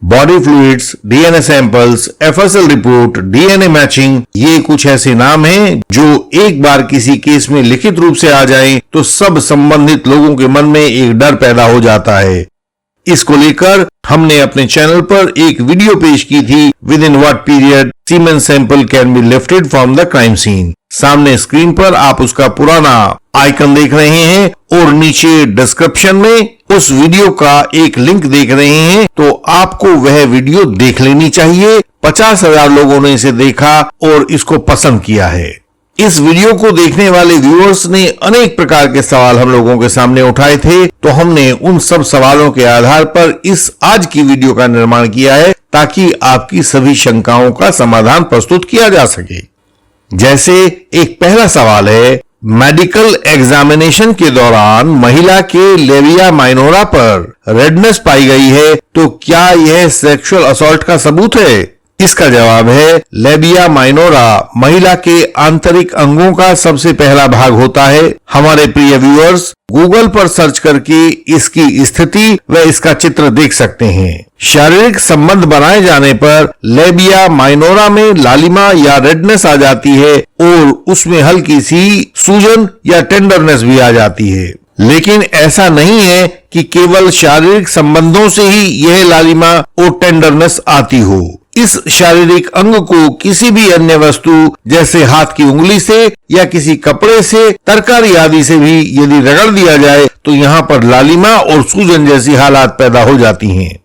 Body fluids, DNA samples, FSL report, DNA matching, ये कुछ ऐसे नाम हैं जो एक बार किसी केस में लिखित रूप से आ जाएं तो सब संबंधित लोगों के मन में एक डर पैदा हो जाता है। इसको लेकर हमने अपने चैनल पर एक वीडियो पेश की थी, within what period semen sample can be lifted from the crime scene. सामने स्क्रीन पर आप उसका पुराना आइकन देख रहे हैं और नीचे डिस्क्रिप्शन में उस वीडियो का एक लिंक देख रहे हैं, तो आपको वह वीडियो देख लेनी चाहिए। 50,000 लोगों ने इसे देखा और इसको पसंद किया है। इस वीडियो को देखने वाले व्यूअर्स ने अनेक प्रकार के सवाल हम लोगों के सामने उठाए थे, तो हमने उन सब सवालों के आधार पर इस आज की वीडियो का निर्माण किया है ताकि आपकी सभी शंकाओं का समाधान प्रस्तुत किया जा सके। जैसे एक पहला सवाल है, मेडिकल एग्जामिनेशन के दौरान महिला के लेविया माइनोरा पर रेडनेस पाई गई है, तो क्या यह सेक्सुअल असॉल्ट का सबूत है? इसका जवाब है, लेबिया माइनोरा महिला के आंतरिक अंगों का सबसे पहला भाग होता है। हमारे प्रिय व्यूअर्स गूगल पर सर्च करके इसकी स्थिति व इसका चित्र देख सकते हैं। शारीरिक संबंध बनाए जाने पर लेबिया माइनोरा में लालिमा या रेडनेस आ जाती है और उसमें हल्की सी सूजन या टेंडरनेस भी आ जाती है। लेकिन ऐसा नहीं है कि केवल शारीरिक संबंधों से ही यह लालिमा और टेंडरनेस आती हो। इस शारीरिक अंग को किसी भी अन्य वस्तु जैसे हाथ की उंगली से या किसी कपड़े से, तरकारी आदि से भी यदि रगड़ दिया जाए तो यहाँ पर लालिमा और सूजन जैसी हालात पैदा हो जाती हैं।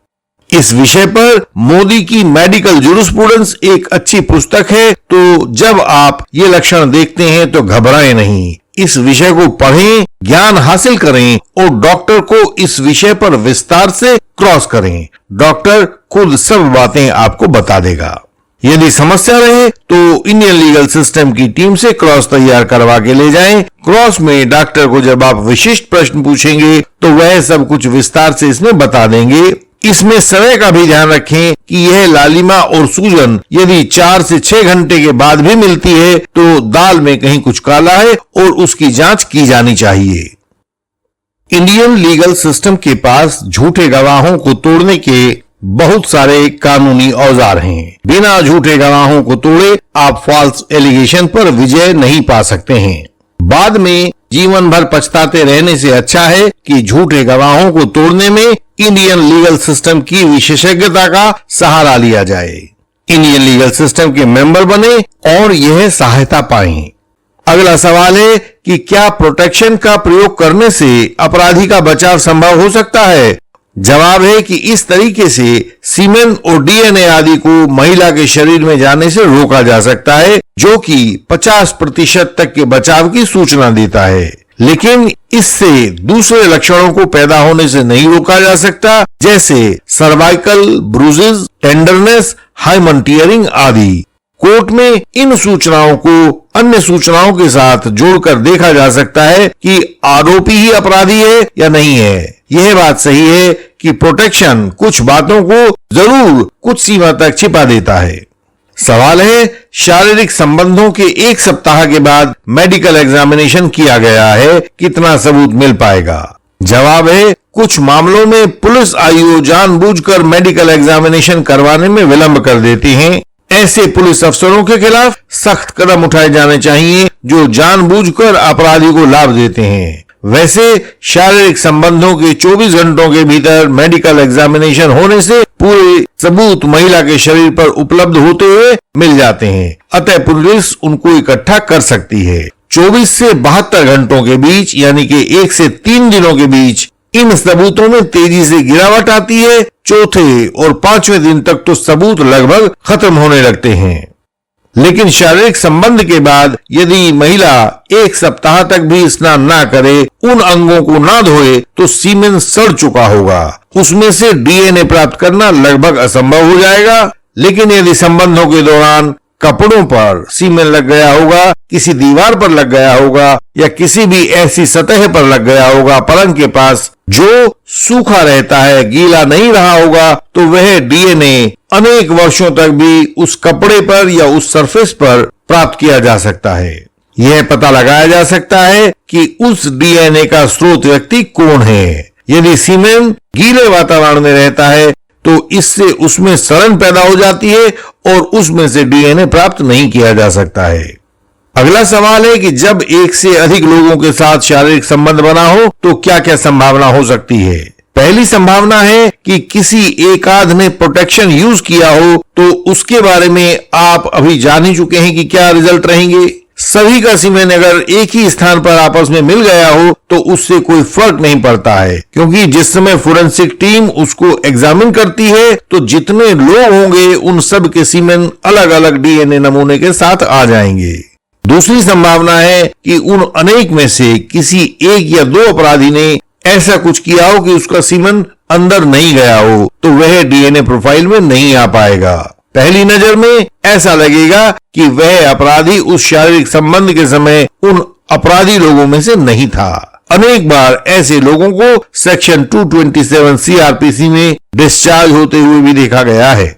इस विषय पर मोदी की मेडिकल जूरिस्प्रूडेंस एक अच्छी पुस्तक है, तो जब आप ये लक्षण देखते हैं तो घबराएं नहीं। इस विषय को पढ़ें, ज्ञान हासिल करें और डॉक्टर को इस विषय पर विस्तार से क्रॉस करें। डॉक्टर खुद सब बातें आपको बता देगा। यदि समस्या रहे तो इंडियन लीगल सिस्टम की टीम से क्रॉस तैयार करवा के ले जाएं। क्रॉस में डॉक्टर को जब आप विशिष्ट प्रश्न पूछेंगे तो वह सब कुछ विस्तार से इसमें बता देंगे। इसमें समय का भी ध्यान रखें कि यह लालिमा और सूजन यदि 4 से 6 घंटे के बाद भी मिलती है तो दाल में कहीं कुछ काला है और उसकी जांच की जानी चाहिए। इंडियन लीगल सिस्टम के पास झूठे गवाहों को तोड़ने के बहुत सारे कानूनी औजार हैं। बिना झूठे गवाहों को तोड़े आप फॉल्स एलिगेशन पर विजय नहीं पा सकते हैं। बाद में जीवन भर पछताते रहने से अच्छा है कि झूठे गवाहों को तोड़ने में इंडियन लीगल सिस्टम की विशेषज्ञता का सहारा लिया जाए। इंडियन लीगल सिस्टम के मेंबर बने और यह सहायता पाएं। अगला सवाल है कि क्या प्रोटेक्शन का प्रयोग करने से अपराधी का बचाव संभव हो सकता है? जवाब है कि इस तरीके से सीमेन और डीएनए आदि को महिला के शरीर में जाने से रोका जा सकता है, जो कि 50% तक के बचाव की सूचना देता है। लेकिन इससे दूसरे लक्षणों को पैदा होने से नहीं रोका जा सकता, जैसे cervical bruises, tenderness, hymen tearing आदि। कोर्ट में इन सूचनाओं को अन्य सूचनाओं के साथ जोड़कर देखा जा सकता है कि आरोपी ही अपराधी है या नहीं है। यह बात सही है कि प्रोटेक्शन कुछ बातों को जरूर कुछ सीमा तक छिपा देता है। सवाल है, शारीरिक संबंधों के 1 सप्ताह के बाद मेडिकल एग्जामिनेशन किया गया है, कितना सबूत मिल पाएगा? जवाब है, कुछ मामलों में पुलिस आईओ जानबूझकर मेडिकल एग्जामिनेशन करवाने में विलंब कर देती हैं। ऐसे पुलिस अफसरों के खिलाफ सख्त कदम उठाए जाने चाहिए जो जानबूझकर अपराधी को लाभ देते हैं। वैसे शारीरिक संबंधों के 24 घंटों के भीतर मेडिकल एग्जामिनेशन होने से पूरे सबूत महिला के शरीर पर उपलब्ध होते हुए मिल जाते हैं, अतः पुलिस उनको इकट्ठा कर सकती है। 24 से 72 घंटों के बीच यानी कि 1 से 3 दिनों के बीच इन सबूतों में तेजी से गिरावट आती है। चौथे और 5वें दिन तक तो सबूत लगभग खत्म होने लगते हैं। लेकिन शारीरिक संबंध के बाद यदि महिला 1 सप्ताह तक भी स्नान ना करे, उन अंगों को ना धोए, तो सीमेन सड़ चुका होगा। उसमें से डीएनए प्राप्त करना लगभग असंभव हो जाएगा। लेकिन यदि संबंधों के दौरान कपड़ों पर सीमेन लग गया होगा, किसी दीवार पर लग गया होगा या किसी भी ऐसी सतह पर लग गया होगा पलंग के पास जो सूखा रहता है, गीला नहीं रहा होगा, तो वह डीएनए अनेक वर्षों तक भी उस कपड़े पर या उस सरफेस पर प्राप्त किया जा सकता है। यह पता लगाया जा सकता है कि उस डीएनए का स्रोत व्यक्ति कौन है। यदि सीमेन गीले वातावरण में रहता है तो इससे उसमें सड़न पैदा हो जाती है और उसमें से डीएनए प्राप्त नहीं किया जा सकता है। अगला सवाल है कि जब एक से अधिक लोगों के साथ शारीरिक संबंध बना हो तो क्या क्या संभावना हो सकती है। पहली संभावना है कि किसी एक आध ने प्रोटेक्शन यूज किया हो, तो उसके बारे में आप अभी जान ही चुके हैं कि क्या रिजल्ट रहेंगे। सभी का सीमेन अगर एक ही स्थान पर आपस में मिल गया हो तो उससे कोई फर्क नहीं पड़ता है, क्योंकि जिस समय फोरेंसिक टीम उसको एग्जामिन करती है तो जितने लोग होंगे उन सब के सीमेन अलग अलग डीएनए नमूने के साथ आ जाएंगे। दूसरी संभावना है कि उन अनेक में से किसी एक या दो अपराधी ने ऐसा कुछ किया हो कि उसका सीमेन अंदर नहीं गया हो, तो वह डीएनए प्रोफाइल में नहीं आ पाएगा। पहली नजर में ऐसा लगेगा कि वह अपराधी उस शारीरिक संबंध के समय उन अपराधी लोगों में से नहीं था। अनेक बार ऐसे लोगों को सेक्शन 227 सीआरपीसी में डिस्चार्ज होते हुए भी देखा गया है।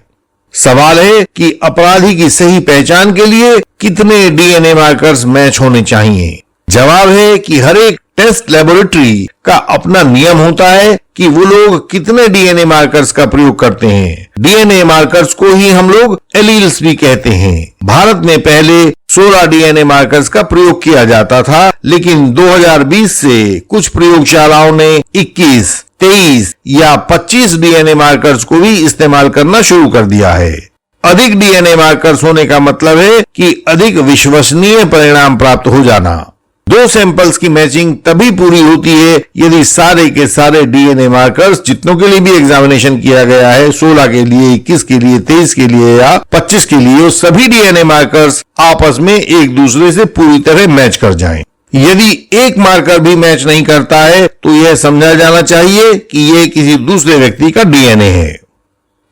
सवाल है कि अपराधी की सही पहचान के लिए कितने डीएनए मार्कर्स मैच होने चाहिए। जवाब है कि हर एक टेस्ट लेबोरेटरी का अपना नियम होता है कि वो लोग कितने डीएनए मार्कर्स का प्रयोग करते हैं। डीएनए मार्कर्स को ही हम लोग एलील्स भी कहते हैं। भारत में पहले 16 डीएनए मार्कर्स का प्रयोग किया जाता था, लेकिन 2020 से कुछ प्रयोगशालाओं ने 21, 23 या 25 डीएनए मार्कर्स को भी इस्तेमाल करना शुरू कर दिया है। अधिक डीएनए मार्कर्स होने का मतलब है कि अधिक विश्वसनीय परिणाम प्राप्त हो जाना। दो सैंपल्स की मैचिंग तभी पूरी होती है यदि सारे के सारे डीएनए मार्कर्स जितनों के लिए भी एग्जामिनेशन किया गया है, 16 के लिए, 21 के लिए, 23 के लिए या 25 के लिए, सभी डीएनए मार्कर्स आपस में एक दूसरे से पूरी तरह मैच कर जाएं। यदि एक मार्कर भी मैच नहीं करता है तो यह समझा जाना चाहिए कि यह किसी दूसरे व्यक्ति का डीएनए है।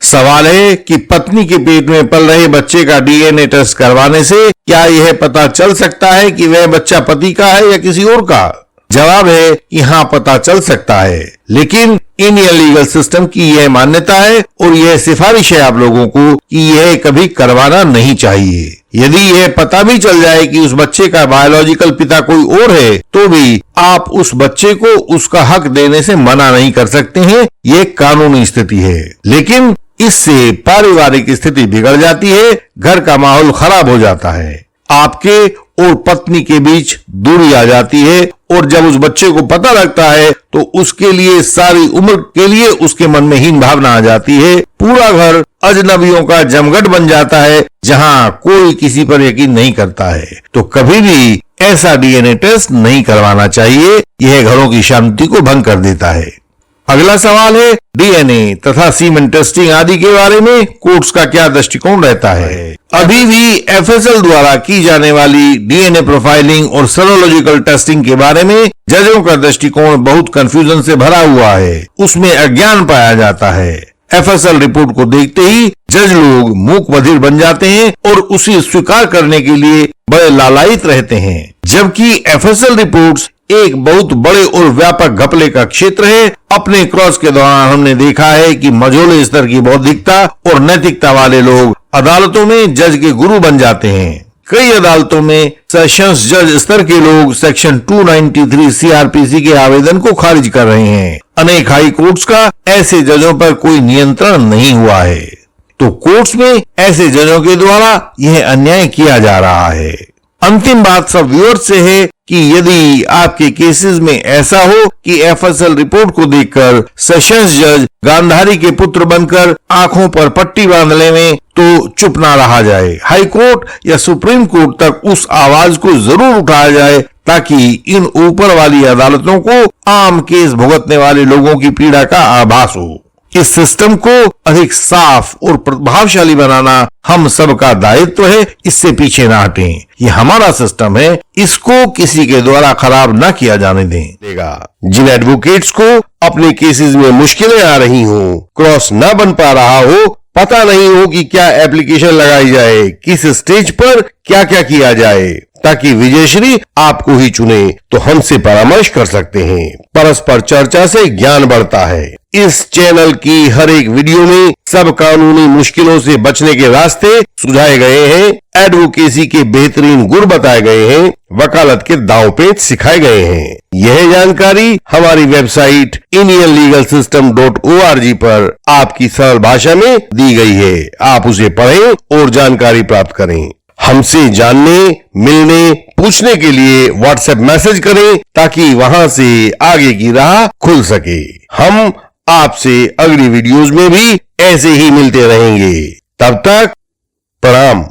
सवाल है कि पत्नी के पेट में पल रहे बच्चे का डीएनए टेस्ट करवाने से क्या यह पता चल सकता है कि वह बच्चा पति का है या किसी और का। जवाब है कि हाँ, पता चल सकता है, लेकिन इंडियन लीगल सिस्टम की यह मान्यता है और यह सिफारिश है आप लोगों को कि यह कभी करवाना नहीं चाहिए। यदि यह पता भी चल जाए कि उस बच्चे का बायोलॉजिकल पिता कोई और है, तो भी आप उस बच्चे को उसका हक देने से मना नहीं कर सकते हैं। यह कानूनी स्थिति है, लेकिन इससे पारिवारिक स्थिति बिगड़ जाती है, घर का माहौल खराब हो जाता है, आपके और पत्नी के बीच दूरी आ जाती है, और जब उस बच्चे को पता लगता है तो उसके लिए सारी उम्र के लिए उसके मन में हीन भावना आ जाती है। पूरा घर अजनबियों का जमघट बन जाता है जहां कोई किसी पर यकीन नहीं करता है। तो कभी भी ऐसा डीएनए टेस्ट नहीं करवाना चाहिए, यह घरों की शांति को भंग कर देता है। अगला सवाल है डीएनए तथा सीमेन टेस्टिंग आदि के बारे में कोर्ट्स का क्या दृष्टिकोण रहता है। अभी भी एफएसएल द्वारा की जाने वाली डीएनए प्रोफाइलिंग और सेरोलॉजिकल टेस्टिंग के बारे में जजों का दृष्टिकोण बहुत कंफ्यूजन से भरा हुआ है, उसमें अज्ञान पाया जाता है। एफएसएल रिपोर्ट को देखते ही जज लोग मूक बधिर बन जाते हैं और उसे स्वीकार करने के लिए बड़े लालायित रहते हैं, जबकि एफएसएल रिपोर्ट्स एक बहुत बड़े और व्यापक घपले का क्षेत्र है। अपने क्रॉस के दौरान हमने देखा है कि मझोले स्तर की बौद्धिकता और नैतिकता वाले लोग अदालतों में जज के गुरु बन जाते हैं। कई अदालतों में सेशंस जज स्तर के लोग सेक्शन 293 सीआरपीसी के आवेदन को खारिज कर रहे हैं। अनेक हाई कोर्ट्स का ऐसे जजों पर कोई नियंत्रण नहीं हुआ है, तो कोर्ट्स में ऐसे जजों के द्वारा यह अन्याय किया जा रहा है। अंतिम बात सब व्यूअर्स से है कि यदि आपके केसेस में ऐसा हो कि एफएसएल रिपोर्ट को देखकर सेशंस जज गांधारी के पुत्र बनकर आंखों पर पट्टी बांध लें, तो चुप ना रहा जाए। हाई कोर्ट या सुप्रीम कोर्ट तक उस आवाज को जरूर उठाया जाए, ताकि इन ऊपर वाली अदालतों को आम केस भुगतने वाले लोगों की पीड़ा का आभास हो। इस सिस्टम को अधिक साफ और प्रभावशाली बनाना हम सबका दायित्व है, इससे पीछे ना हटें। ये हमारा सिस्टम है, इसको किसी के द्वारा खराब ना किया जाने देगा। जिन एडवोकेट्स को अपने केसेस में मुश्किलें आ रही हो, क्रॉस ना बन पा रहा हो, पता नहीं हो कि क्या एप्लीकेशन लगाई जाए, किस स्टेज पर क्या क्या किया जाए, ताकि विजयश्री आपको ही चुने, तो हमसे परामर्श कर सकते हैं। परस्पर चर्चा से ज्ञान बढ़ता है। इस चैनल की हर एक वीडियो में सब कानूनी मुश्किलों से बचने के रास्ते सुझाए गए हैं, एडवोकेसी के बेहतरीन गुर बताए गए हैं, वकालत के दांवपेच सिखाए गए हैं। यह जानकारी हमारी वेबसाइट indianlegalsystem.org पर आपकी सरल भाषा में दी गई है। आप उसे पढ़ें और जानकारी प्राप्त करें। हमसे जानने, मिलने, पूछने के लिए व्हाट्सएप मैसेज करें ताकि वहां से आगे की राह खुल सके। हम आपसे अगली वीडियोस में भी ऐसे ही मिलते रहेंगे। तब तक प्रणाम।